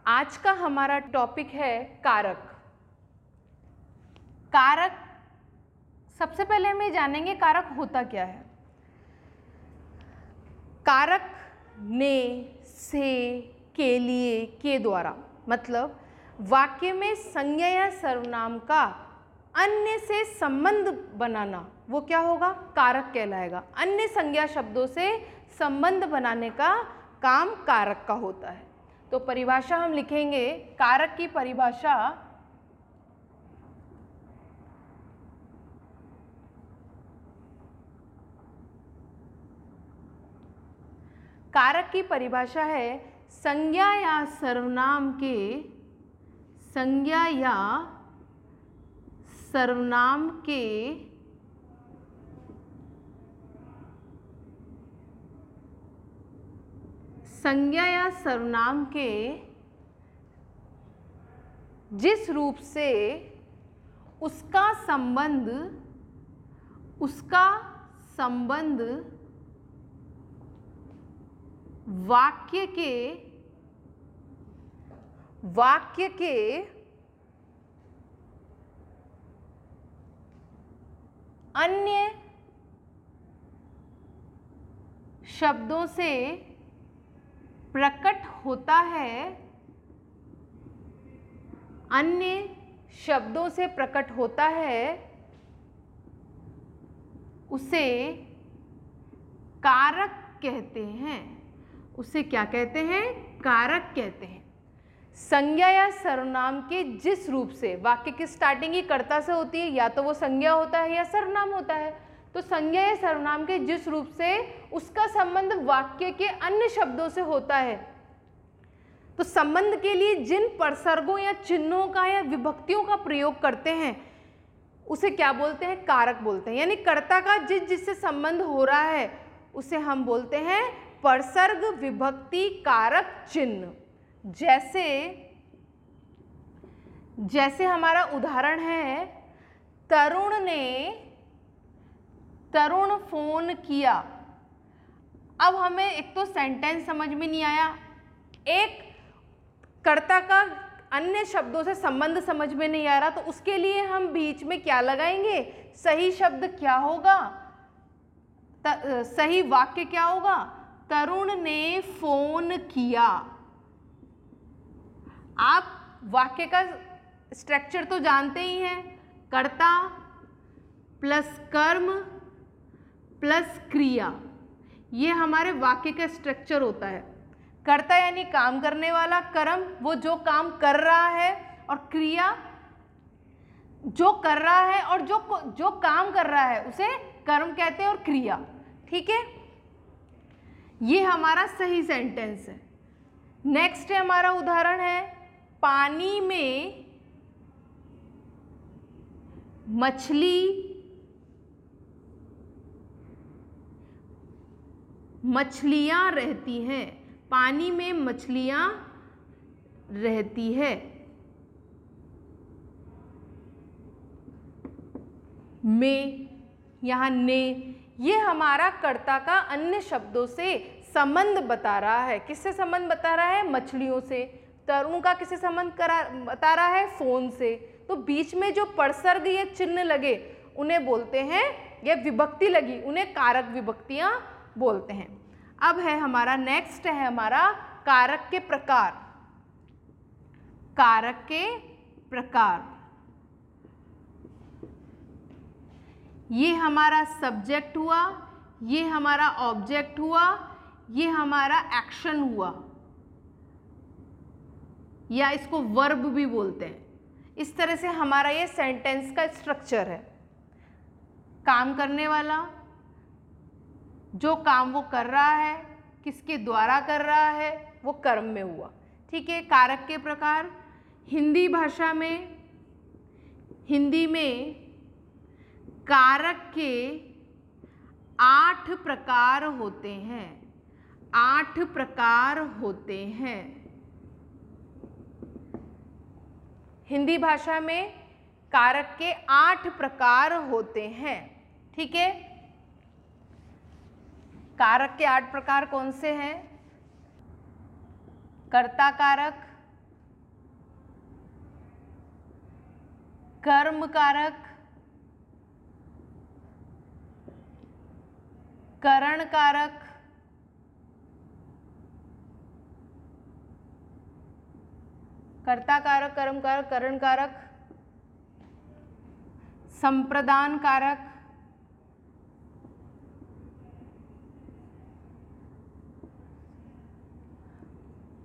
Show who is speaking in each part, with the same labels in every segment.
Speaker 1: आज का हमारा टॉपिक है कारक। कारक, सबसे पहले हम ये जानेंगे कारक होता क्या है। कारक ने, से, के लिए, के द्वारा, मतलब वाक्य में संज्ञा या सर्वनाम का अन्य से संबंध बनाना, वो क्या होगा? कारक कहलाएगा। अन्य संज्ञा शब्दों से संबंध बनाने का काम कारक का होता है। तो परिभाषा हम लिखेंगे। कारक की परिभाषा, कारक की परिभाषा है संज्ञा या सर्वनाम के, संज्ञा या सर्वनाम के संज्ञा या सर्वनाम के जिस रूप से उसका संबंध वाक्य के अन्य शब्दों से प्रकट होता है, अन्य शब्दों से प्रकट होता है, उसे कारक कहते हैं। उसे क्या कहते हैं? कारक कहते हैं। संज्ञा या सर्वनाम के जिस रूप से, वाक्य की स्टार्टिंग ही कर्ता से होती है, या तो वो संज्ञा होता है या सर्वनाम होता है। तो संज्ञा या सर्वनाम के जिस रूप से उसका संबंध वाक्य के अन्य शब्दों से होता है, तो संबंध के लिए जिन प्रसर्गों या चिन्हों का या विभक्तियों का प्रयोग करते हैं उसे क्या बोलते हैं? कारक बोलते हैं। यानी कर्ता का जिससे संबंध हो रहा है उसे हम बोलते हैं प्रसर्ग, विभक्ति, कारक, चिन्ह। जैसे हमारा उदाहरण है, तरुण फोन किया। अब हमें एक तो सेंटेंस समझ में नहीं आया, एक कर्ता का अन्य शब्दों से संबंध समझ में नहीं आ रहा, तो उसके लिए हम बीच में क्या लगाएंगे? सही शब्द क्या होगा? सही वाक्य क्या होगा? तरुण ने फोन किया। आप वाक्य का स्ट्रक्चर तो जानते ही हैं, कर्ता प्लस कर्म प्लस क्रिया, ये हमारे वाक्य का स्ट्रक्चर होता है। कर्ता यानी काम करने वाला, कर्म वो जो काम कर रहा है, और क्रिया जो कर रहा है और जो काम कर रहा है उसे कर्म कहते हैं, और क्रिया। ठीक है, ये हमारा सही सेंटेंस है। नेक्स्ट है हमारा उदाहरण है, पानी में मछलियां रहती हैं। पानी में मछलियां रहती है। में, यहाँ ने, ये हमारा कर्ता का अन्य शब्दों से संबंध बता रहा है। किससे संबंध बता रहा है? मछलियों से। तरुण का किससे संबंध बता रहा है? फोन से। तो बीच में जो प्रसर्ग या चिन्ह लगे उन्हें बोलते हैं, या विभक्ति लगी उन्हें कारक विभक्तियां बोलते हैं। अब है हमारा नेक्स्ट है हमारा कारक के प्रकार। कारक के प्रकार, ये हमारा सब्जेक्ट हुआ, ये हमारा ऑब्जेक्ट हुआ, ये हमारा एक्शन हुआ, या इसको वर्ब भी बोलते हैं। इस तरह से हमारा ये सेंटेंस का स्ट्रक्चर है। काम करने वाला, जो काम वो कर रहा है, किसके द्वारा कर रहा है, वो कर्म में हुआ। ठीक है, कारक के प्रकार। हिंदी भाषा में, हिंदी में कारक के 8 प्रकार होते हैं। 8 प्रकार होते हैं। हिंदी भाषा में कारक के 8 प्रकार होते हैं। ठीक है, कारक के 8 प्रकार कौन से हैं? कर्ता कारक, कर्म कारक, करण कारक, कर्ता कारक, कर्म कारक, करण कारक, संप्रदान कारक,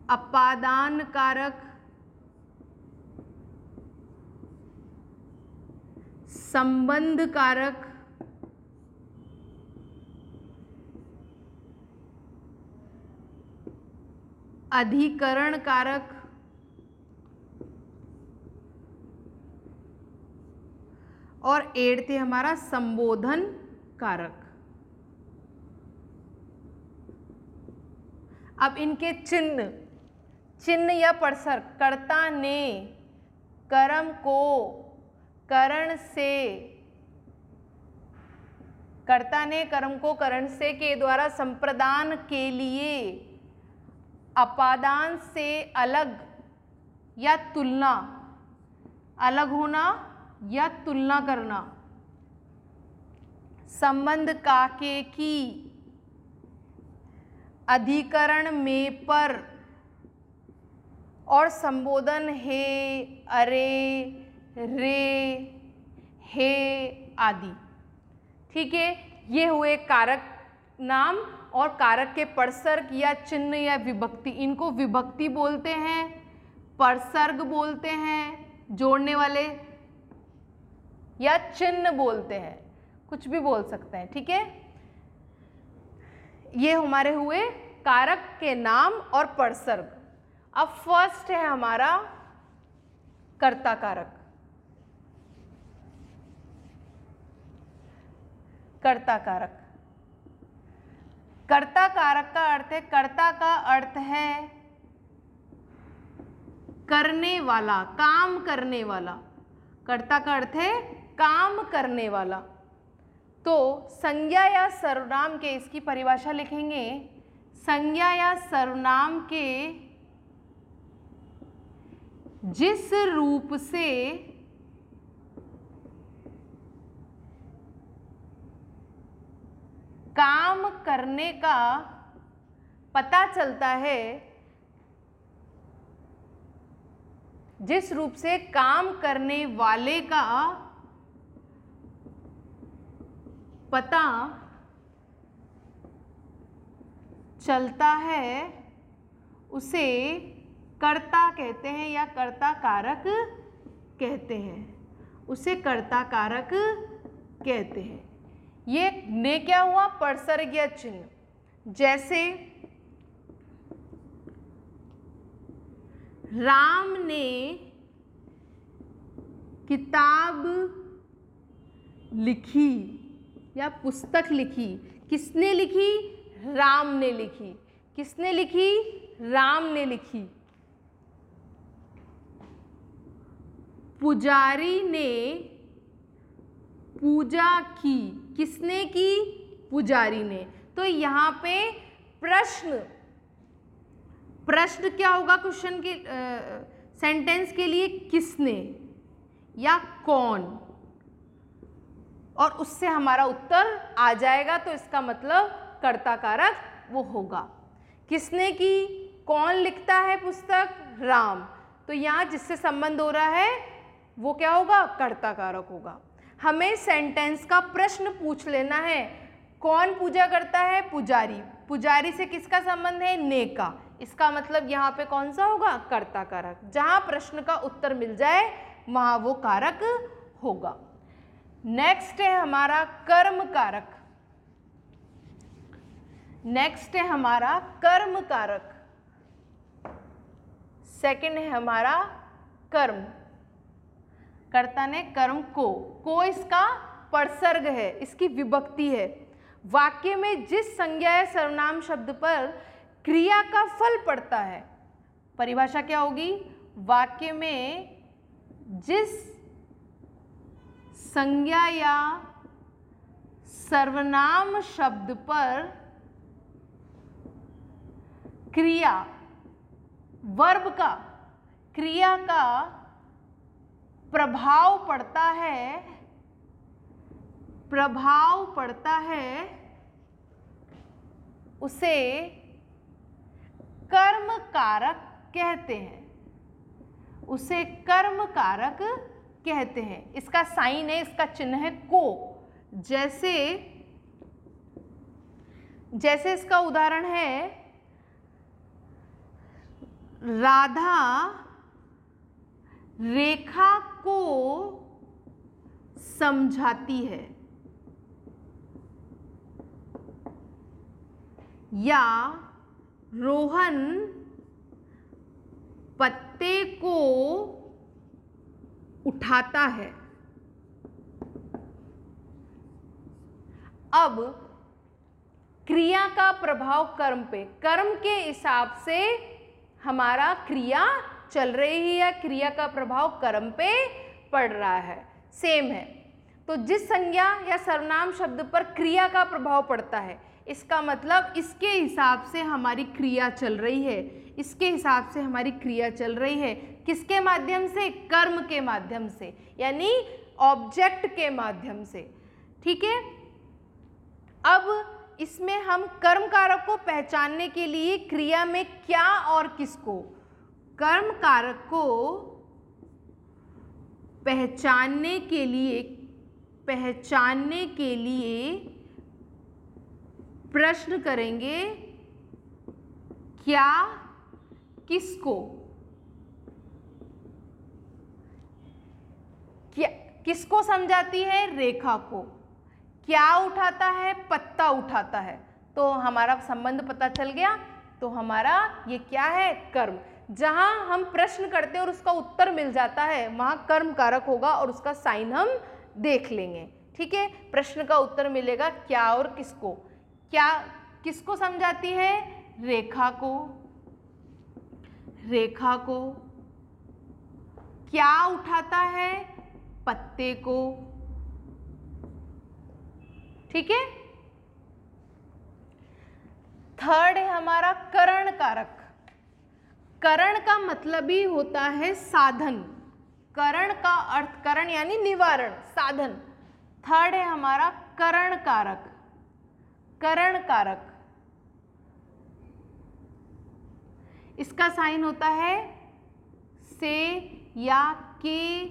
Speaker 1: अपादान कारक, संबंध कारक, अधिकरण कारक, और 8 थे हमारा संबोधन कारक। अब इनके चिन्ह या परसर्ग, कर्ता ने कर्म को करण से, कर्ता ने कर्म को करण से के द्वारा संप्रदान के लिए अपादान से अलग या तुलना, अलग होना या तुलना करना, संबंध काके की, अधिकरण में पर, और संबोधन हे, अरे, रे, हे आदि। ठीक है, ये हुए कारक नाम और कारक के परसर्ग या चिन्ह या विभक्ति। इनको विभक्ति बोलते हैं, परसर्ग बोलते हैं जोड़ने वाले, या चिन्ह बोलते हैं, कुछ भी बोल सकते हैं। ठीक है, ये हमारे हुए कारक के नाम और परसर्ग। अब फर्स्ट है हमारा कर्ता कारक। कर्ता कारक, कर्ता कारक का अर्थ है, कर्ता का अर्थ है करने वाला, काम करने वाला। कर्ता का अर्थ है काम करने वाला। तो संज्ञा या सर्वनाम के, इसकी परिभाषा लिखेंगे, संज्ञा या सर्वनाम के जिस रूप से काम करने का पता चलता है, जिस रूप से काम करने वाले का पता चलता है, उसे कर्ता कहते हैं या कर्ता कारक कहते हैं, उसे कर्ता कारक कहते हैं। ये ने क्या हुआ, परसर्ग या चिन्ह। जैसे राम ने किताब लिखी या पुस्तक लिखी। किसने लिखी, राम ने लिखी। किसने लिखी, राम ने लिखी। पुजारी ने पूजा की। किसने की, पुजारी ने। तो यहाँ पे प्रश्न क्या होगा क्वेश्चन के सेंटेंस के लिए, किसने या कौन, और उससे हमारा उत्तर आ जाएगा। तो इसका मतलब कर्ता कारक वो होगा। किसने की, कौन लिखता है पुस्तक, राम। तो यहाँ जिससे संबंध हो रहा है वो क्या होगा, कर्ता कारक होगा। हमें सेंटेंस का प्रश्न पूछ लेना है, कौन पूजा करता है, पुजारी। पुजारी से किसका संबंध है, ने का। इसका मतलब यहाँ पे कौन सा होगा, कर्ता कारक। जहाँ प्रश्न का उत्तर मिल जाए वहाँ वो कारक होगा। नेक्स्ट है हमारा कर्म कारक। नेक्स्ट है हमारा कर्म कारक। सेकंड है हमारा कर्म। कर्ता ने कर्म को इसका परसर्ग है, इसकी विभक्ति है। वाक्य में जिस संज्ञा या सर्वनाम शब्द पर क्रिया का फल पड़ता है, परिभाषा क्या होगी, वाक्य में जिस संज्ञा या सर्वनाम शब्द पर क्रिया, वर्ब का, क्रिया का प्रभाव पड़ता है उसे कर्म कारक कहते हैं, उसे कर्म कारक कहते हैं। इसका साइन है, इसका चिन्ह है को। जैसे इसका उदाहरण है, राधा रेखा को समझाती है, या रोहन पत्ते को उठाता है। अब क्रिया का प्रभाव कर्म पे, कर्म के हिसाब से हमारा क्रिया चल रही है, क्रिया का प्रभाव कर्म पे पड़ रहा है, सेम है। तो जिस संज्ञा या सर्वनाम शब्द पर क्रिया का प्रभाव पड़ता है, इसका मतलब इसके हिसाब से हमारी क्रिया चल रही है, इसके हिसाब से हमारी क्रिया चल रही है। किसके माध्यम से? कर्म के माध्यम से, यानी ऑब्जेक्ट के माध्यम से। ठीक है। अब इसमें हम कर्म कारक को पहचानने के लिए क्रिया में क्या और किसको, कर्म कारक को पहचानने के लिए प्रश्न करेंगे, क्या किसको, क्या किसको समझाती है? रेखा को। क्या उठाता है? पत्ता उठाता है। तो हमारा संबंध पता चल गया। तो हमारा ये क्या है? कर्म। जहां हम प्रश्न करते हैं और उसका उत्तर मिल जाता है, वहां कर्म कारक होगा और उसका साइन हम देख लेंगे। ठीक है। प्रश्न का उत्तर मिलेगा क्या और किसको। क्या किसको समझाती है? रेखा को। रेखा को। क्या उठाता है? पत्ते को। ठीक है। थर्ड है हमारा करण कारक। करण का मतलब ही होता है साधन। करण का अर्थ, करण यानी निवारण, साधन। थर्ड है हमारा करण कारक। करण कारक, इसका साइन होता है से या के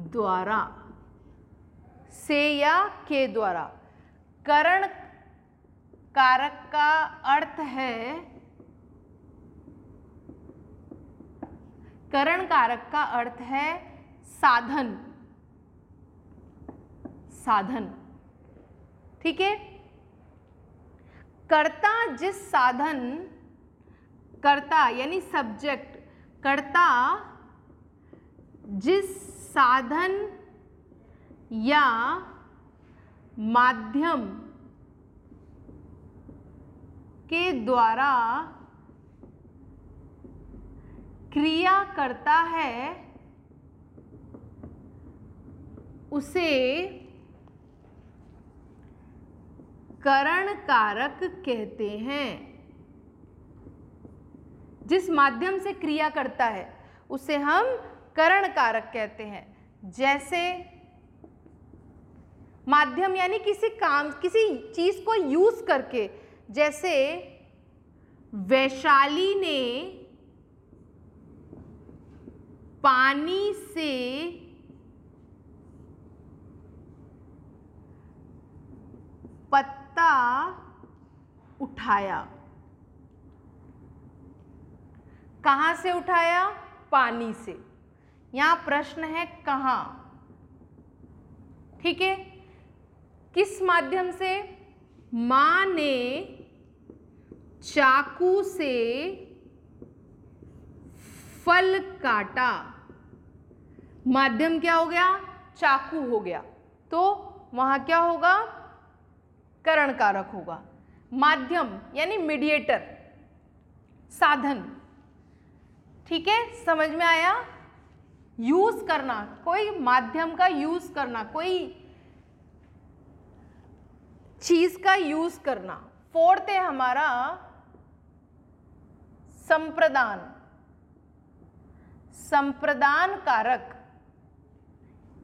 Speaker 1: द्वारा, से या के द्वारा। करण कारक का अर्थ है, करण कारक का अर्थ है साधन। साधन। ठीक है। कर्ता जिस साधन, कर्ता यानी सब्जेक्ट, कर्ता जिस साधन या माध्यम के द्वारा क्रिया करता है, उसे करण कारक कहते हैं। जिस माध्यम से क्रिया करता है उसे हम करण कारक कहते हैं। जैसे माध्यम यानी किसी काम, किसी चीज को यूज करके, जैसे वैशाली ने पानी से पत्ता उठाया। कहां से उठाया? पानी से। यहां प्रश्न है कहां। ठीक है। किस माध्यम से? मां ने चाकू से फल काटा। माध्यम क्या हो गया? चाकू हो गया। तो वहां क्या होगा? करण कारक होगा। माध्यम यानी मीडिएटर, साधन। ठीक है। समझ में आया? यूज करना, कोई माध्यम का यूज करना, कोई चीज का यूज करना। फोर्थ है हमारा संप्रदान। संप्रदान कारक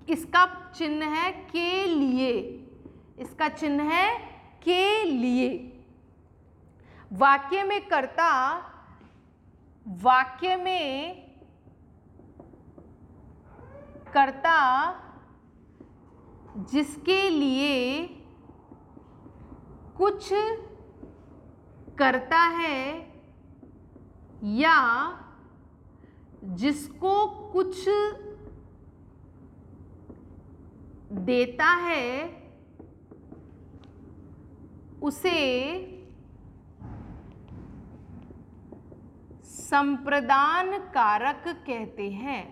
Speaker 1: इसका चिन्ह है के लिए, इसका चिन्ह है के लिए। वाक्य में कर्ता, वाक्य में कर्ता जिसके लिए कुछ करता है या जिसको कुछ देता है उसे संप्रदान कारक कहते हैं,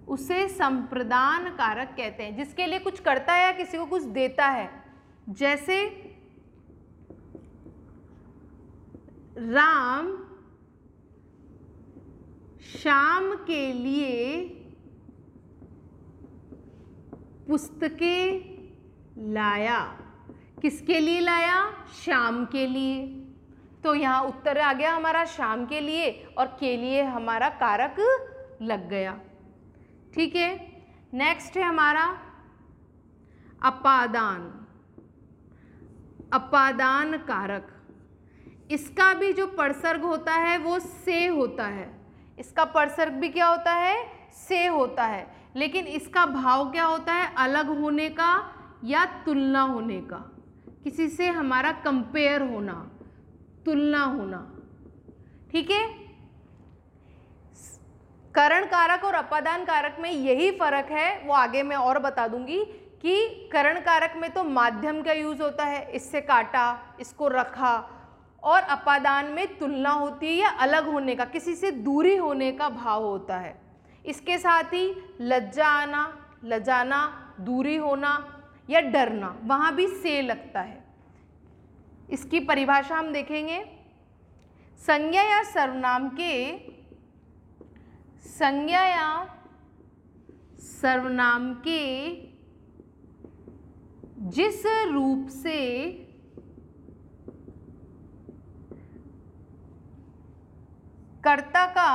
Speaker 1: उसे संप्रदान कारक कहते हैं। जिसके लिए कुछ करता है या किसी को कुछ देता है, जैसे राम श्याम के लिए पुस्तकें लाया। किसके लिए लाया? श्याम के लिए। तो यहाँ उत्तर आ गया हमारा श्याम के लिए, और के लिए हमारा कारक लग गया। ठीक है, नेक्स्ट है हमारा अपादान, अपादान कारक। इसका भी जो परसर्ग होता है वो से होता है, इसका परसर्ग भी क्या होता है? से होता है। लेकिन इसका भाव क्या होता है? अलग होने का या तुलना होने का, किसी से हमारा कंपेयर होना, तुलना होना। ठीक है, करण कारक और अपादान कारक में यही फर्क है, वो आगे मैं और बता दूंगी कि करण कारक में तो माध्यम का यूज होता है, इससे काटा, इसको रखा, और अपादान में तुलना होती है या अलग होने का, किसी से दूरी होने का भाव होता है। इसके साथ ही लज्जा आना, लजाना, दूरी होना या डरना, वहाँ भी से लगता है। इसकी परिभाषा हम देखेंगे। संज्ञा या सर्वनाम के, संज्ञा या सर्वनाम के जिस रूप से कर्ता का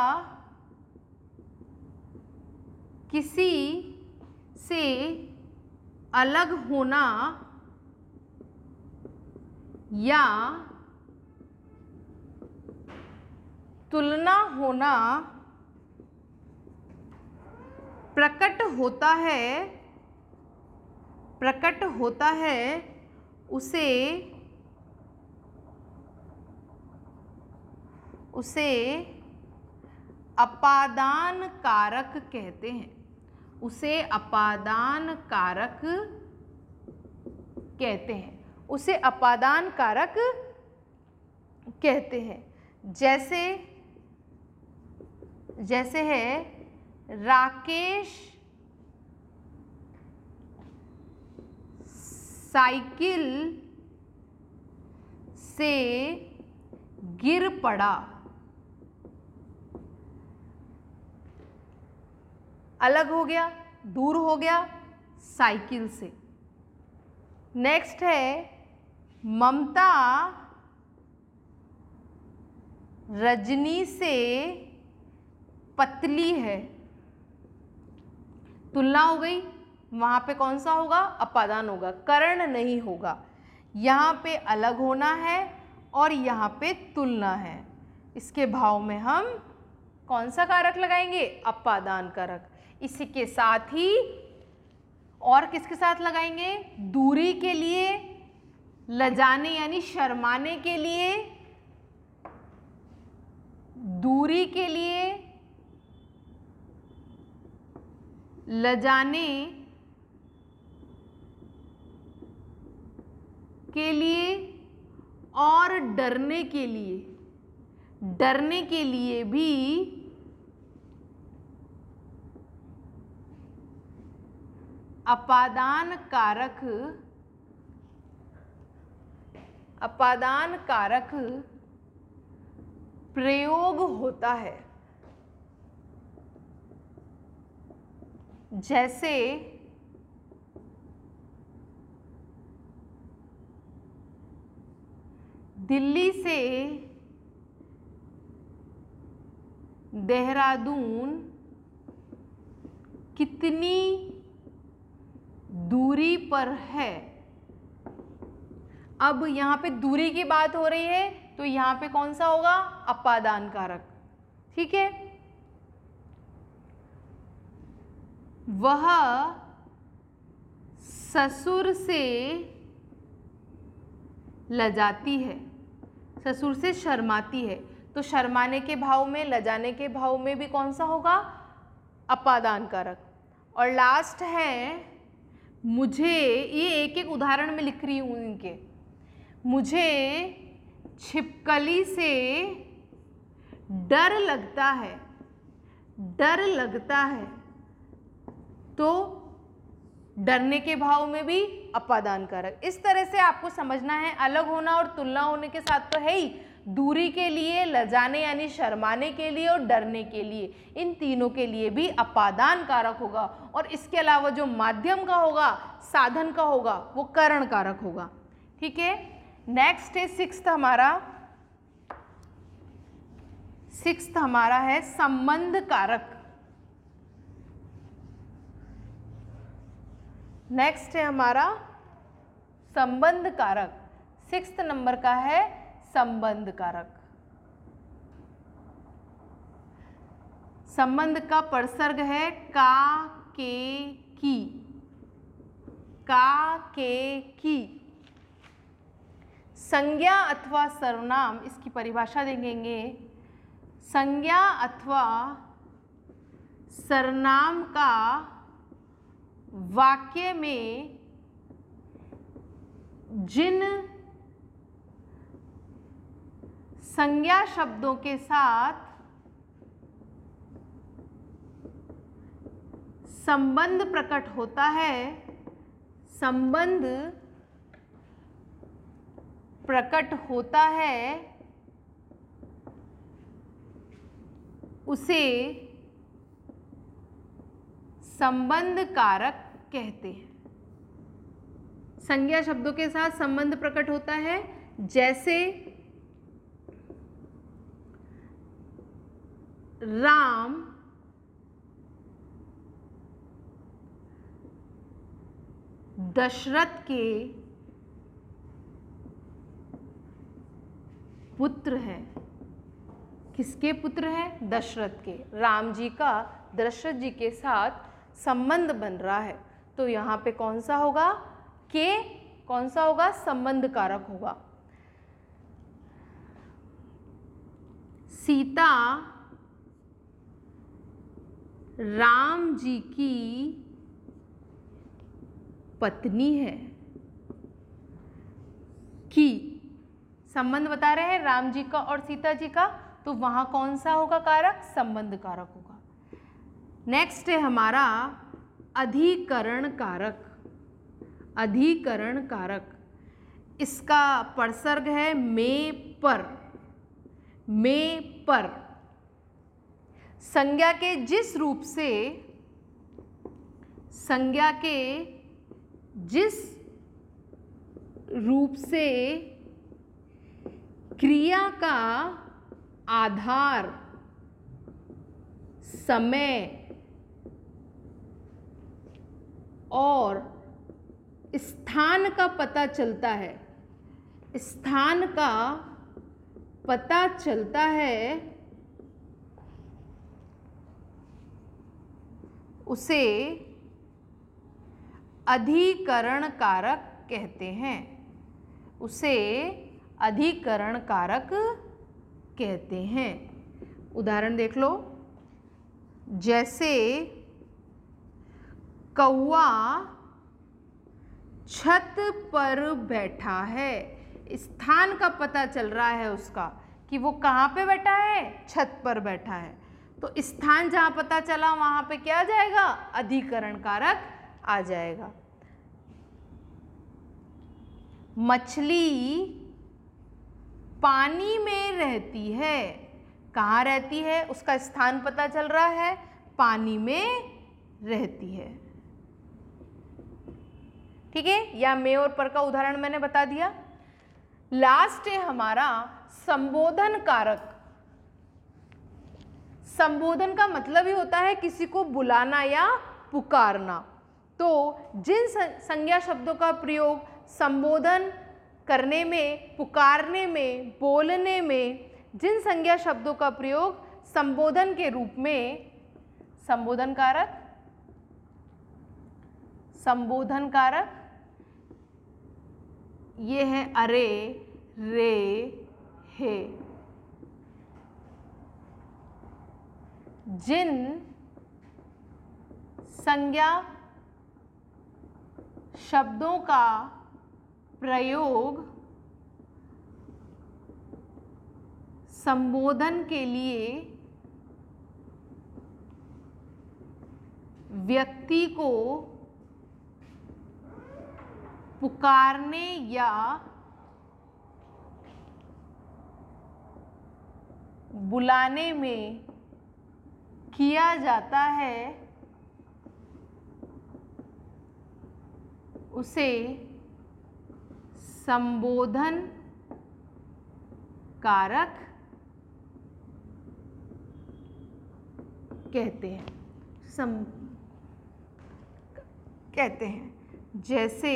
Speaker 1: किसी से अलग होना या तुलना होना प्रकट होता है, प्रकट होता है, उसे अपादान कारक कहते हैं, उसे अपादान कारक कहते हैं, उसे अपादान कारक कहते हैं। जैसे है राकेश साइकिल से गिर पड़ा। अलग हो गया, दूर हो गया साइकिल से। नेक्स्ट है ममता रजनी से पतली है। तुलना हो गई, वहाँ पे कौन सा होगा? अपादान होगा, करण नहीं होगा। यहाँ पे अलग होना है और यहाँ पे तुलना है। इसके भाव में हम कौन सा कारक लगाएंगे? अपादान कारक। इसी के साथ ही और किसके साथ लगाएंगे? दूरी के लिए, लजाने यानी शर्माने के लिए, दूरी के लिए, लजाने के लिए और डरने के लिए, डरने के लिए भी अपादान कारक प्रयोग होता है। जैसे दिल्ली से देहरादून कितनी दूरी पर है। अब यहाँ पे दूरी की बात हो रही है तो यहाँ पे कौन सा होगा, अपादान कारक। ठीक है, वह ससुर से लजाती है, ससुर से शर्माती है। तो शर्माने के भाव में, लजाने के भाव में भी कौन सा होगा, अपादान कारक। और लास्ट है मुझे, ये एक एक उदाहरण में लिख रही हूँ इनके, मुझे छिपकली से डर लगता है, डर लगता है। तो डरने के भाव में भी अपादान कारक। इस तरह से आपको समझना है, अलग होना और तुलना होने के साथ तो है ही, दूरी के लिए, लजाने यानी शर्माने के लिए और डरने के लिए, इन तीनों के लिए भी अपादान कारक होगा। और इसके अलावा जो माध्यम का होगा, साधन का होगा, वो करण कारक होगा। ठीक है, नेक्स्ट है सिक्स्थ हमारा है संबंध कारक। नेक्स्ट है हमारा संबंध कारक, 6th नंबर का है संबंध कारक। संबंध का परसर्ग है का, के, की, का, के, की। संज्ञा अथवा सर्वनाम, इसकी परिभाषा देंगे। संज्ञा अथवा सर्वनाम का वाक्य में जिन संज्ञा शब्दों के साथ संबंध प्रकट होता है, संबंध प्रकट होता है, उसे संबंध कारक कहते हैं। संज्ञा शब्दों के साथ संबंध प्रकट होता है, जैसे राम दशरथ के पुत्र हैं। किसके पुत्र हैं? दशरथ के। राम जी का दशरथ जी के साथ संबंध बन रहा है, तो यहाँ पे कौन सा होगा? के कौन सा होगा? संबंध कारक होगा। सीता राम जी की पत्नी है। की संबंध बता रहे हैं राम जी का और सीता जी का, तो वहां कौन सा होगा कारक? संबंध कारक होगा। नेक्स्ट है हमारा अधिकरण कारक। अधिकरण कारक, इसका परसर्ग है में पर। में पर संज्ञा के जिस रूप से, संज्ञा के जिस रूप से क्रिया का आधार समय और स्थान का पता चलता है, स्थान का पता चलता है, उसे अधिकरण कारक कहते हैं। उसे अधिकरण कारक कहते हैं। उदाहरण देख लो, जैसे कौआ छत पर बैठा है। स्थान का पता चल रहा है उसका कि वो कहाँ पे बैठा है? छत पर बैठा है। तो स्थान जहाँ पता चला वहाँ पे क्या आ जाएगा? अधिकरण कारक आ जाएगा। मछली पानी में रहती है। कहाँ रहती है? उसका स्थान पता चल रहा है, पानी में रहती है। ठीक है, या में और पर का उदाहरण मैंने बता दिया। लास्ट है हमारा संबोधन कारक। संबोधन का मतलब ही होता है किसी को बुलाना या पुकारना। तो जिन संज्ञा शब्दों का प्रयोग संबोधन करने में, पुकारने में, बोलने में, जिन संज्ञा शब्दों का प्रयोग संबोधन के रूप में, संबोधन कारक, संबोधन कारक ये है अरे, रे, हे। जिन संज्ञा शब्दों का प्रयोग संबोधन के लिए व्यक्ति को पुकारने या बुलाने में किया जाता है, उसे संबोधन कारक कहते हैं। कहते हैं जैसे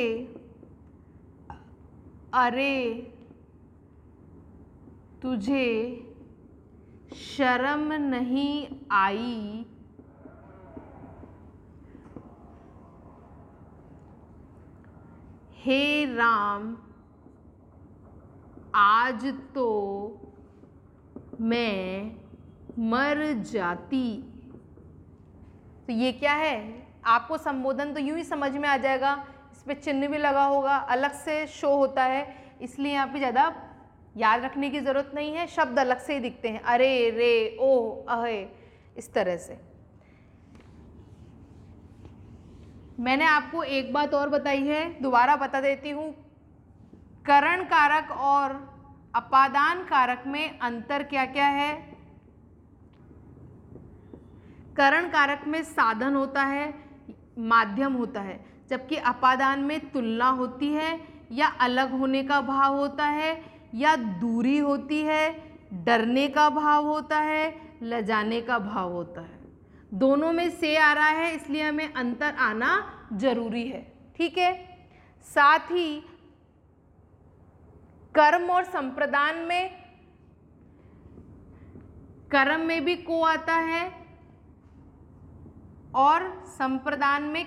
Speaker 1: अरे तुझे शर्म नहीं आई, हे राम आज तो मैं मर जाती। तो ये क्या है, आपको संबोधन तो यूं ही समझ में आ जाएगा, इस पे चिन्ह भी लगा होगा, अलग से शो होता है, इसलिए यहाँ पे ज़्यादा याद रखने की ज़रूरत नहीं है, शब्द अलग से ही दिखते हैं, अरे, रे, ओ, अहे, इस तरह से। मैंने आपको एक बात और बताई है, दोबारा बता देती हूँ, करण कारक और अपादान कारक में अंतर क्या क्या है। करण कारक में साधन होता है, माध्यम होता है, जबकि अपादान में तुलना होती है, या अलग होने का भाव होता है, या दूरी होती है, डरने का भाव होता है, लजाने का भाव होता है। दोनों में से आ रहा है, इसलिए हमें अंतर आना जरूरी है, ठीक है। साथ ही कर्म और संप्रदान में, कर्म में भी को आता है और संप्रदान में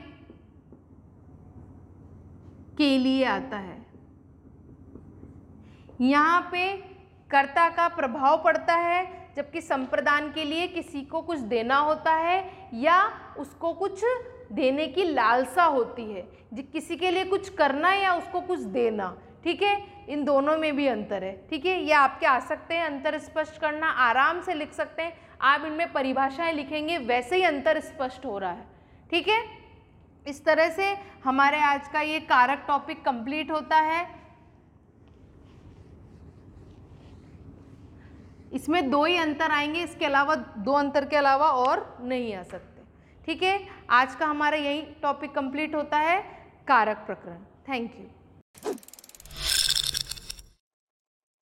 Speaker 1: के लिए आता है। यहाँ पे कर्ता का प्रभाव पड़ता है, जबकि संप्रदान के लिए किसी को कुछ देना होता है या उसको कुछ देने की लालसा होती है, किसी के लिए कुछ करना या उसको कुछ देना, ठीक है। इन दोनों में भी अंतर है, ठीक है। ये आपके आ सकते हैं, अंतर स्पष्ट करना आराम से लिख सकते हैं आप, इनमें परिभाषाएं लिखेंगे वैसे ही अंतर स्पष्ट हो रहा है, ठीक है। इस तरह से हमारे आज का ये कारक टॉपिक कंप्लीट होता है। इसमें 2 ही अंतर आएंगे, इसके अलावा 2 अंतर के अलावा और नहीं आ सकते, ठीक है। आज का हमारा यही टॉपिक कंप्लीट होता है, कारक प्रकरण। Thank you.